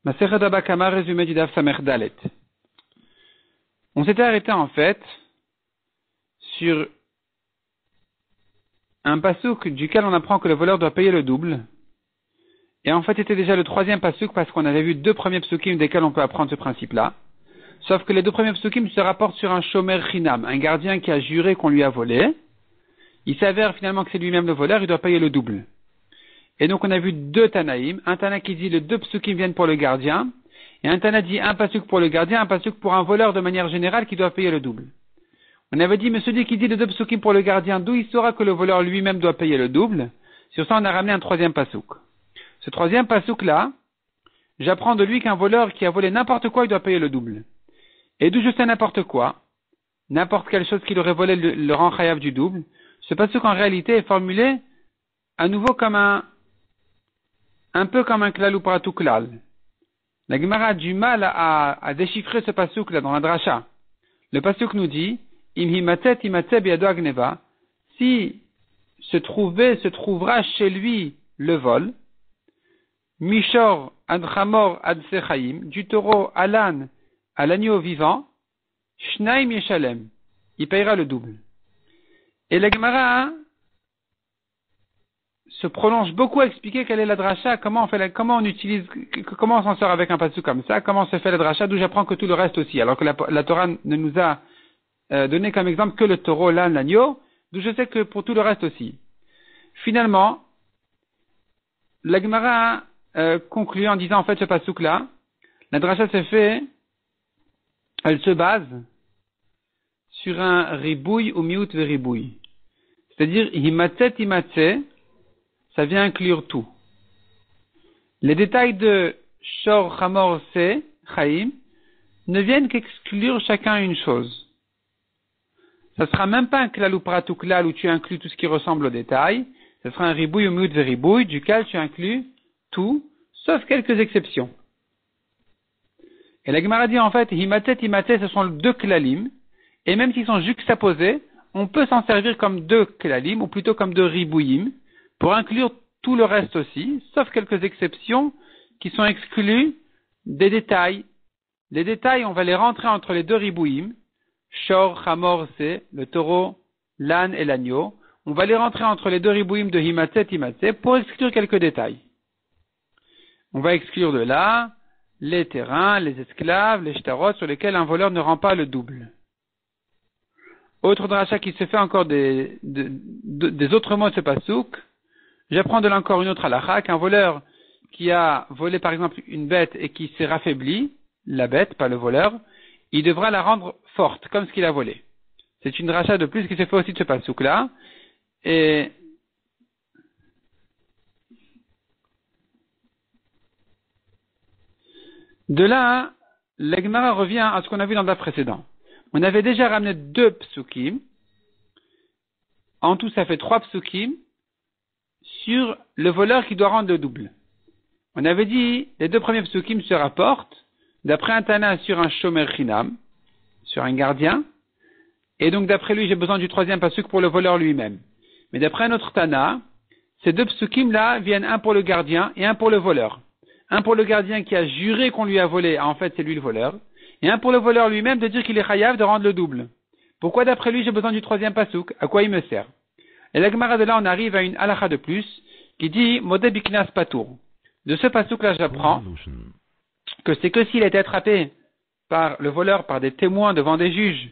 Masechet Baba Kama, résumé du Daf Samer Dalet. On s'était arrêté en fait sur un passouk duquel on apprend que le voleur doit payer le double. Et en fait, c'était déjà le troisième passouk parce qu'on avait vu deux premiers psukim desquels on peut apprendre ce principe-là. Sauf que les deux premiers psukim se rapportent sur un shomer chinam, un gardien qui a juré qu'on lui a volé. Il s'avère finalement que c'est lui-même le voleur, il doit payer le double. Et donc on a vu deux Tanaïm, un Tana qui dit les deux psukim viennent pour le gardien, et un Tana dit un pasuk pour le gardien, un pasuk pour un voleur de manière générale qui doit payer le double. On avait dit, mais celui qui dit les deux psukim pour le gardien, d'où il saura que le voleur lui-même doit payer le double? Sur ça, on a ramené un troisième pasuk. Ce troisième pasuk-là, j'apprends de lui qu'un voleur qui a volé n'importe quoi, il doit payer le double. Et d'où je sais n'importe quoi, n'importe quelle chose qu'il aurait volé le rang chayav du double, ce pasuk en réalité est formulé à nouveau comme un peu comme un klal ou paratou klal. La Gemara a du mal à déchiffrer ce pasuk là dans la dracha. Le pasuk nous dit, im himatzet himatzeh biado agneva, si se trouvera chez lui le vol, mishor ad chamor ad sechaim, du taureau à l'âne à l'agneau vivant, shnaim yeshalem, il payera le double. Et la Gemara se prolonge beaucoup à expliquer quelle est la dracha, comment on s'en sort avec un pasuk comme ça, comment se fait la dracha, d'où j'apprends que tout le reste aussi, alors que la Torah ne nous a donné comme exemple que le taureau, l'âne, l'agneau, d'où je sais que pour tout le reste aussi. Finalement, la Gemara conclut en disant en fait ce pasuk là, la dracha elle se base sur un ribouille ou miut ve ribouille. C'est-à-dire, himatzet himatzeh, ça vient inclure tout. Les détails de Shor, Chamor, Se, Chaim, ne viennent qu'exclure chacun une chose. Ça sera même pas un klal ou paratou klal où tu inclus tout ce qui ressemble au détail. Ce sera un ribouille ou miut ve ribouille, duquel tu inclus tout, sauf quelques exceptions. Et la Gemara dit en fait, himatet, himatet, ce sont deux klalim, et même s'ils sont juxtaposés, on peut s'en servir comme deux klalim, ou plutôt comme deux ribouillim, pour inclure tout le reste aussi, sauf quelques exceptions qui sont exclues des détails. Les détails, on va les rentrer entre les deux ribouim, Shor, Chamor, Se, le taureau, l'âne et l'agneau. On va les rentrer entre les deux ribouim de Himatzet, Himatzet pour exclure quelques détails. On va exclure de là les terrains, les esclaves, les shtarot sur lesquels un voleur ne rend pas le double. Autre dracha qui se fait encore des autres mots de ce pasouk, j'apprends de là encore une autre halakha, qu'un voleur qui a volé par exemple une bête et qui s'est raffaibli, la bête, pas le voleur, il devra la rendre forte, comme ce qu'il a volé. C'est une dracha de plus qui se fait aussi de ce pasouk-là. Et de là, la Gemara revient à ce qu'on a vu dans le daf précédent. On avait déjà ramené deux psukim. En tout, ça fait 3 psukim sur le voleur qui doit rendre le double. On avait dit, les deux premiers psukim se rapportent d'après un Tana sur un shomer chinam, sur un gardien, et donc d'après lui, j'ai besoin du troisième pasuk pour le voleur lui-même. Mais d'après un autre Tana, ces deux psukim-là viennent un pour le gardien et un pour le voleur. Un pour le gardien qui a juré qu'on lui a volé, en fait c'est lui le voleur, et un pour le voleur lui-même de dire qu'il est chayav de rendre le double. Pourquoi d'après lui j'ai besoin du troisième pasuk? À quoi il me sert? Et la Gemara de là on arrive à une halakha de plus qui dit modé biknas patour. De ce pasuk-là j'apprends que c'est que s'il a été attrapé par le voleur, par des témoins devant des juges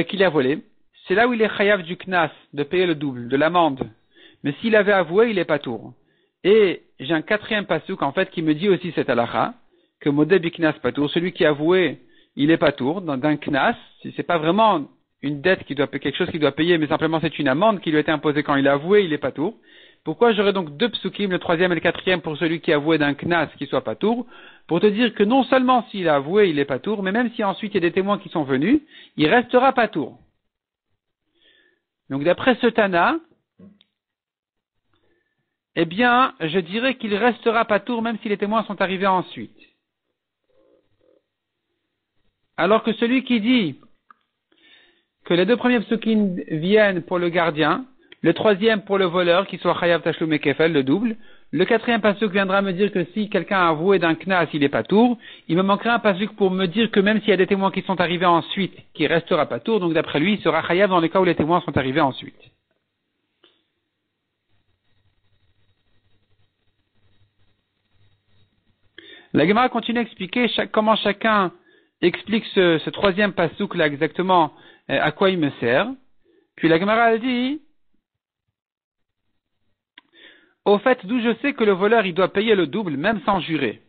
qu'il a volé, c'est là où il est chayav du knas, de payer le double, de l'amende. Mais s'il avait avoué, il est patour. Et j'ai un quatrième pasuk en fait qui me dit aussi cette halakha, que modé biknas patour, celui qui a avoué, il est patour, d'un knas, si c'est pas vraiment une dette qui doit payer, quelque chose qu'il doit payer, mais simplement c'est une amende qui lui a été imposée quand il a avoué, il est patour. Pourquoi j'aurais donc deux psukim, le troisième et le quatrième, pour celui qui a avoué d'un knas qui soit patour, pour te dire que non seulement s'il a avoué, il est patour, mais même si ensuite il y a des témoins qui sont venus, il restera patour. Donc d'après ce Tana, eh bien, je dirais qu'il restera patour même si les témoins sont arrivés ensuite. Alors que celui qui dit que les deux premiers psukim viennent pour le gardien, le troisième pour le voleur, qui soit chayav tashlum et kefel, le double, Le quatrième pasuk viendra me dire que si quelqu'un a avoué d'un knas, il est patour. Il me manquera un pasuk pour me dire que même s'il y a des témoins qui sont arrivés ensuite, qu'il restera patour. Donc d'après lui, il sera chayav dans les cas où les témoins sont arrivés ensuite. La Gemara continue à expliquer comment chacun explique ce troisième pasuk là exactement à quoi il me sert. Puis la Gemara elle dit, au fait, d'où je sais que le voleur il doit payer le double même sans jurer.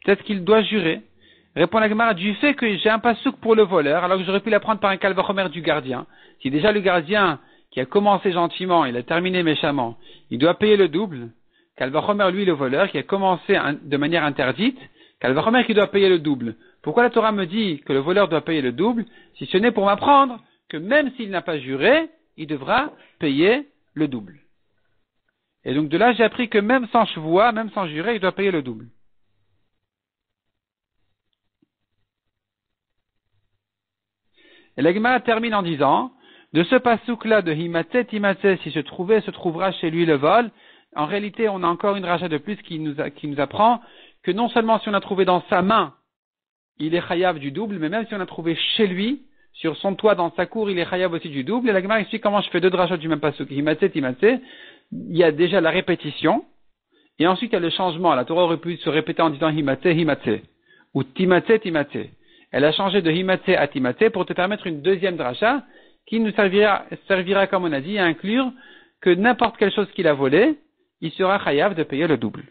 Peut-être qu'il doit jurer. Répond la Gemara, du fait que j'ai un pasuk pour le voleur, alors que j'aurais pu l'apprendre par un kalvachomer du gardien. Si déjà le gardien qui a commencé gentiment, il a terminé méchamment, il doit payer le double. Kalvachomer, lui, le voleur, qui a commencé de manière interdite, Kalvachomer qui doit payer le double. Pourquoi la Torah me dit que le voleur doit payer le double, si ce n'est pour m'apprendre que même s'il n'a pas juré, il devra payer le double. Et donc de là, j'ai appris que même sans chevoua, même sans jurer, il doit payer le double. Et la Gemara termine en disant, de ce pasouk-là de Himatse, si se trouvera chez lui le vol, en réalité, on a encore une racha de plus qui nous apprend que non seulement si on a trouvé dans sa main, il est chayav du double, mais même si on a trouvé chez lui, sur son toit, dans sa cour, il est chayav aussi du double. Et la Gemara explique comment je fais deux drachot du même pasuk. Himatse, il y a déjà la répétition, et ensuite il y a le changement. La Torah aurait pu se répéter en disant Himatse, ou Timatse. Elle a changé de Himatse à Timatse pour te permettre une deuxième dracha qui nous servira, comme on a dit, à inclure que n'importe quelle chose qu'il a volée, il sera chayav de payer le double.